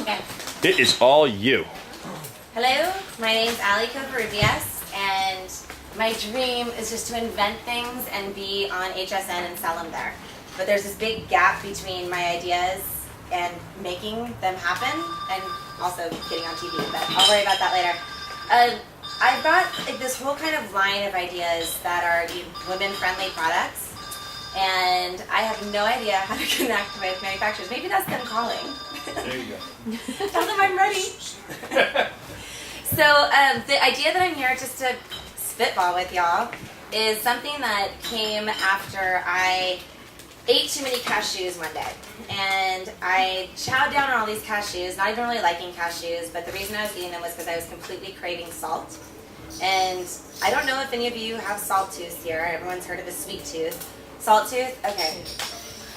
Okay. It is all you. Hello, my name's Ali Covarrubias, and my dream is just to invent things and be on HSN and sell them there. But there's this big gap between my ideas and making them happen, and also getting on TV, but I'll worry about that later. I've got like this whole kind of line of ideas that are women-friendly products, and I have no idea how to connect with manufacturers. Maybe that's them calling. There you go. Tell them I'm ready. So the idea that I'm here just to spitball with y'all is something that came after I ate too many cashews one day. And I chowed down on all these cashews, not even really liking cashews, but the reason I was eating them was because I was completely craving salt. And I don't know if any of you have salt tooth here. Everyone's heard of a sweet tooth. Salt tooth? Okay.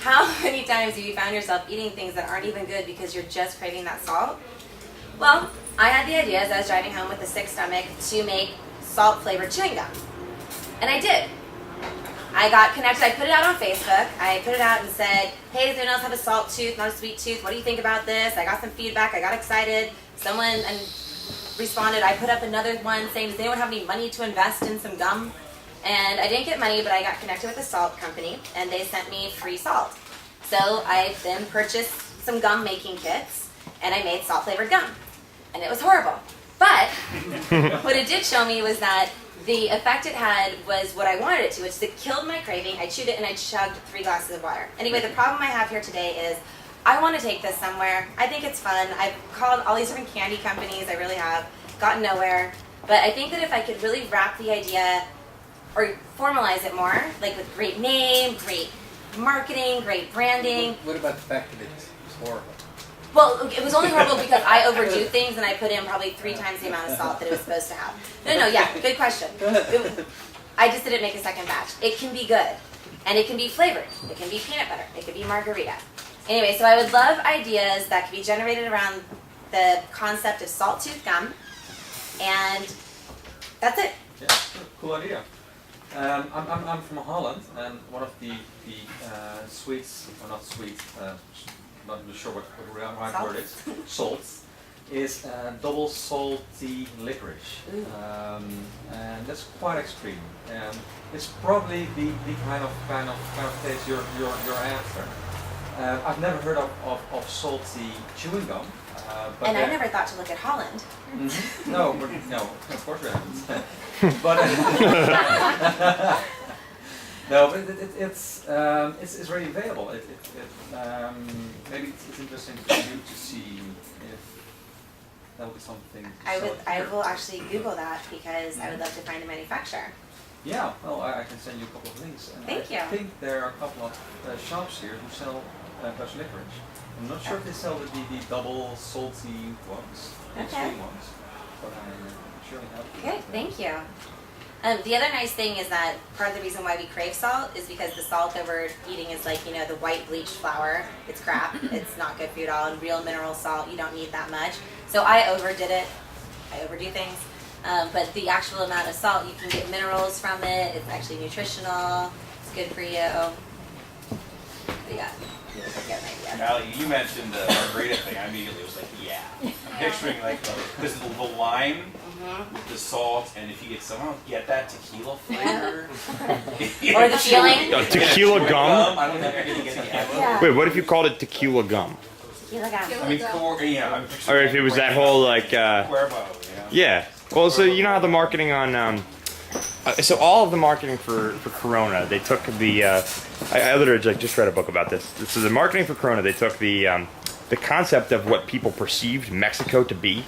How many times have you found yourself eating things that aren't even good because you're just craving that salt? Well, I had the idea as I was driving home with a sick stomach to make salt-flavored chewing gum. And I did. I got connected. I put it out on Facebook. I put it out and said, hey, does anyone else have a salt tooth, not a sweet tooth? What do you think about this? I got some feedback. I got excited. Someone responded. I put up another one saying, does anyone have any money to invest in some gum? And I didn't get money, but I got connected with a salt company, and they sent me free salt. So I then purchased some gum making kits, and I made salt-flavored gum. And it was horrible. But what it did show me was that the effect it had was what I wanted it to, which is it killed my craving. I chewed it, and I chugged 3 glasses of water. Anyway, the problem I have here today is I want to take this somewhere. I think it's fun. I've called all these different candy companies. I really have. Gotten nowhere. But I think that if I could really wrap the idea or formalize it more, like with great name, great marketing, great branding. What about the fact that it's horrible? Well, it was only horrible because I overdo things and I put in probably 3 times the amount of salt that it was supposed to have. No, yeah, good question. I just didn't make a second batch. It can be good, and it can be flavored. It can be peanut butter. It can be margarita. Anyway, so I would love ideas that could be generated around the concept of salt tooth gum, and that's it. Yeah, cool idea. I'm from Holland, and one of the sweets, or not sweets, not sure what the right word is, salts, is double salty licorice. And that's quite extreme. It's probably the kind of taste you're after. I've never heard of salty chewing gum. But and I never thought to look at Holland. Mm-hmm. No, of course we haven't. But no, but it's really available. Maybe it's interesting for you to see if that would be something. I will actually Google that because I would love to find a manufacturer. Yeah, well, I can send you a couple of links. And Thank you. I think there are a couple of shops here who sell Dutch licorice. I'm not sure if they sell the double salty ones, the sweet ones, but I surely have. Good, thank you. The other nice thing is that part of the reason why we crave salt is because the salt that we're eating is like, the white bleached flour. It's crap. It's not good for you at all. And real mineral salt, you don't need that much. So I overdid it. I overdo things. But the actual amount of salt, you can get minerals from it. It's actually nutritional. It's good for you. Yeah. Ali, you mentioned the margarita thing. I immediately was like, yeah. I'm picturing like this the lime with the salt, and if you could somehow get that tequila flavor, or the feeling. Tequila gum? I don't think I can get the Yeah. Wait, what if you called it tequila gum? Tequila gum. I mean, I'm picturing Or if it was that whole like, Cuervo, yeah. Well, so you know how the marketing on, so all of the marketing for Corona, they took the, I literally just read a book about this. So the marketing for Corona, they took the concept of what people perceived Mexico to be,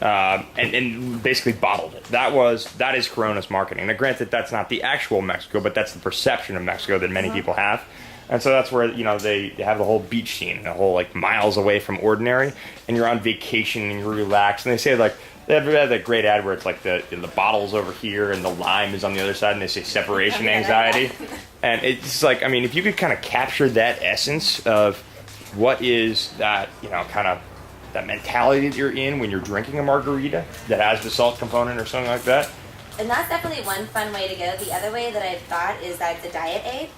and basically bottled it. That is Corona's marketing. Now, granted, that's not the actual Mexico, but that's the perception of Mexico that many people have. And so that's where, they have the whole beach scene, the whole, like, miles away from ordinary, and you're on vacation and you relax. And they say, like, they have that great ad where it's like the bottle's over here and the lime is on the other side, and they say separation anxiety. And it's like, I mean, if you could kind of capture that essence of what is that, kind of that mentality that you're in when you're drinking a margarita that has the salt component or something like that. And that's definitely one fun way to go. The other way that I've thought is that it's a diet aid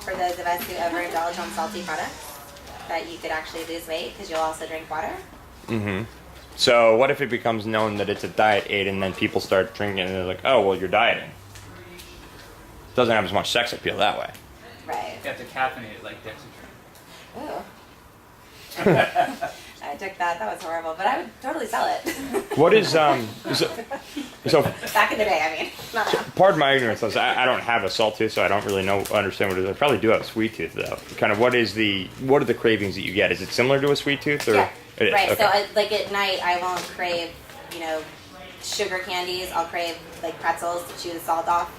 for those of us who overindulge on salty products. that you could actually lose weight because you'll also drink water. Mm-hmm. So what if it becomes known that it's a diet aid and then people start drinking it and they're like, oh, well, you're dieting. Doesn't have as much sex appeal that way. Right. You have to caffeinate it like Dexatron. Ooh. I took that. That was horrible, but I would totally sell it. What is so Back in the day, I mean, not now. pardon my ignorance. I don't have a salt tooth, so I don't really understand what it is. I probably do have a sweet tooth though. Kind of what are the cravings that you get? Is it similar to a sweet tooth or? Yeah. It is, Right. okay. So like at night, I won't crave, sugar candies. I'll crave like pretzels to chew the salt off.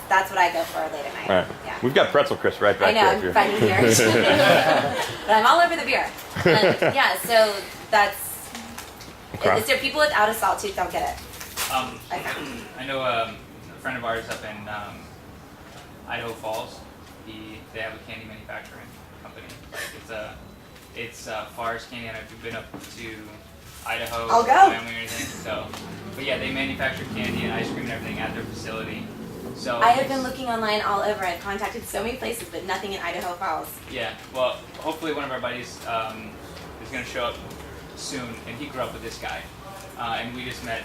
That's what I go for late at night. Right. Yeah. We've got pretzel crisp right back I know, there. I'm finding beer. But I'm all over the beer. Yeah, so that's. Okay. Is there people without a salt tooth don't get it? I found. I know a friend of ours up in Idaho Falls. They have a candy manufacturing company. It's Forest Candy. I don't know if you've been up to Idaho I'll or go. Wyoming or anything. So, but yeah, they manufacture candy and ice cream and everything at their facility. So I have been looking online all over. I've contacted so many places, but nothing in Idaho Falls. Yeah, well, hopefully one of our buddies is going to show up soon, and he grew up with this guy, and we just met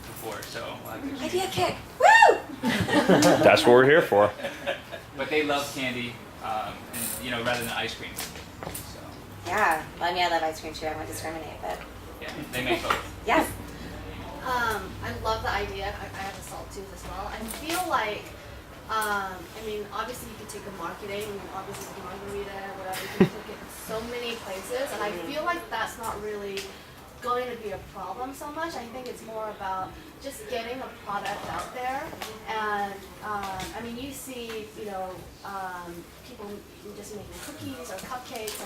before, so we'll have to Idea kick! Woo! That's what we're here for. But they love candy, and rather than ice cream. So Yeah, well, I mean, I love ice cream too. I won't discriminate, but yeah, they make both. yes. I love the idea. I have a salt tooth as well. I feel like, obviously you could take the marketing, obviously the margarita, whatever, you can take it so many places, and I feel like that's not really going to be a problem so much. I think it's more about just getting a product out there, and you see, people just making cookies or cupcakes,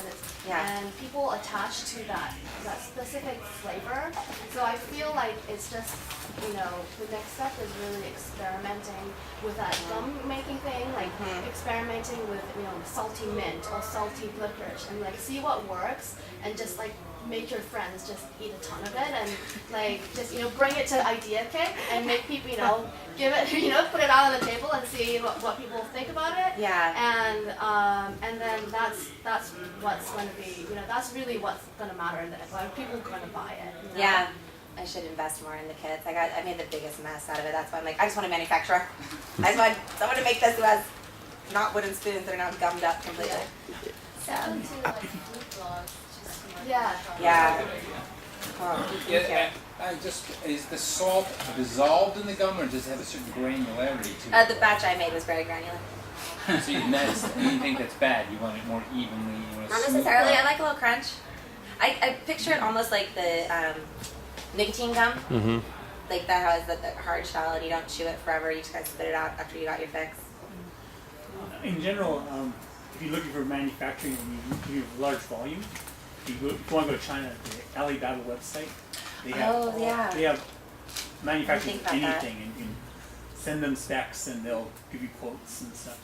and people attach to that specific flavor. So I feel like it's just, the next step is really experimenting with that gum making thing, like experimenting with, salty mint or salty licorice, and like see what works, and just like make your friends just eat a ton of it, and like just bring it to Idea Kick and make people give it put it out on the table and see what people think about it. Yeah. And then that's what's going to be that's really what's going to matter in the end. Like, people are going to buy it. Yeah. I should invest more in the kits. I made the biggest mess out of it. That's why I'm like, I just want a manufacturer. I just want someone to make this who has not wooden spoons that are not gummed up completely. Something to like food blogs. Yeah. Yeah. Oh, thank you. Is the salt dissolved in the gum, or does it have a certain granularity to it? The batch I made was very granular. So you think that's bad? You want it more evenly? You want it Not smooth necessarily. out? I like a little crunch. I picture it almost like the nicotine gum. Mm-hmm. Like that has the hard shell and you don't chew it forever. You just kind of spit it out after you got your fix. In general, if you're looking for manufacturing and you have large volume, if you want to go to China, the Alibaba website, they have they have manufacturing Think about that. anything, and you can send them specs and they'll give you quotes and stuff.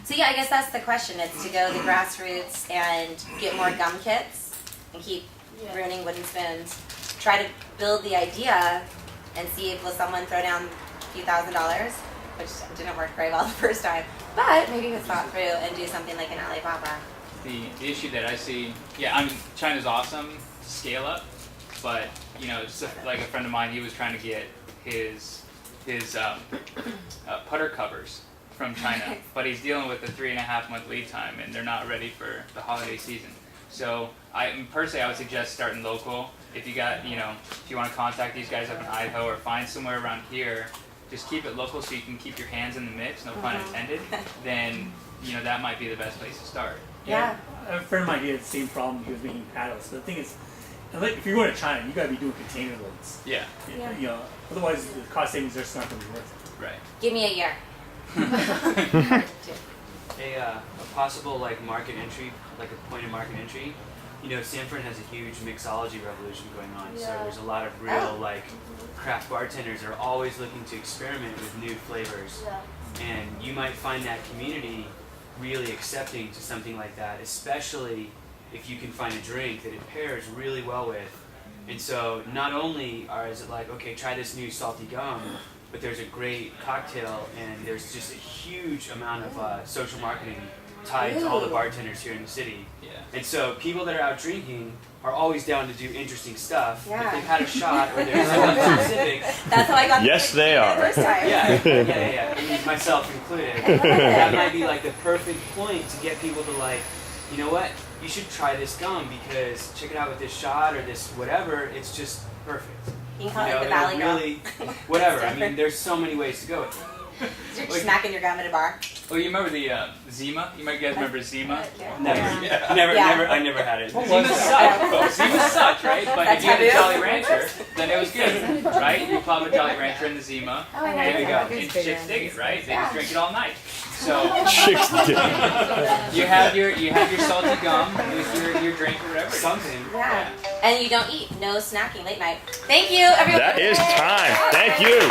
So yeah, I guess that's the question. It's to go the grassroots and get more gum kits and keep ruining wooden spoons. Try to build the idea and see if will someone throw down a few $1,000s, which didn't work very well the first time. But maybe it's thought through and do something like an Alibaba. The issue that I see, China's awesome to scale up, but just like a friend of mine, he was trying to get his putter covers from China, but he's dealing with a 3.5-month lead time, and they're not ready for the holiday season. So I would suggest starting local. If you got, if you want to contact these guys up in Idaho or find somewhere around here, just keep it local so you can keep your hands in the mix, no pun intended. Then that might be the best place to start. Yeah. A friend of mine had the same problem. He was making paddles. So the thing is, if you're going to China, you got to be doing container loads. Yeah. Otherwise the cost savings are just not going to be worth it. Right. Give me a year. A possible market entry, like a point of market entry. Sanford has a huge mixology revolution going on. So there's a lot of real craft bartenders are always looking to experiment with new flavors. Yeah. And you might find that community really accepting to something like that, especially if you can find a drink that it pairs really well with. And so not only is it okay, try this new salty gum, but there's a great cocktail and there's just a huge amount of social marketing tied to all the bartenders here in the city. Yeah. And so people that are out drinking are always down to do interesting stuff. Yeah. If they've had a shot or there's something specific. That's how I got. Yes, they are. The first time. Yeah. I mean, myself included. That might be like the perfect point to get people to like, you know what? You should try this gum because check it out with this shot or this whatever. It's just perfect. You can call it the it'll Valley gum. really, whatever. I mean, there's so many ways to go with it. You're smacking your gum at a bar. Oh, you remember the Zima? You might guys remember Zima? Never, Yeah. never, Yeah. never. I never had it. Zima sucked. Zima sucked, right? But That's if you had a taboo? Jolly Rancher, then it was good, right? You pop a Jolly Rancher in the Zima. Oh, yeah, There you yeah. go. And chicks dig it, right? They just drink it all night. So Chicks dig. you have your salty gum with your drink or whatever. Something. Yeah. And you don't eat. No snacking late night. Thank you, everyone. That is time. Thank you.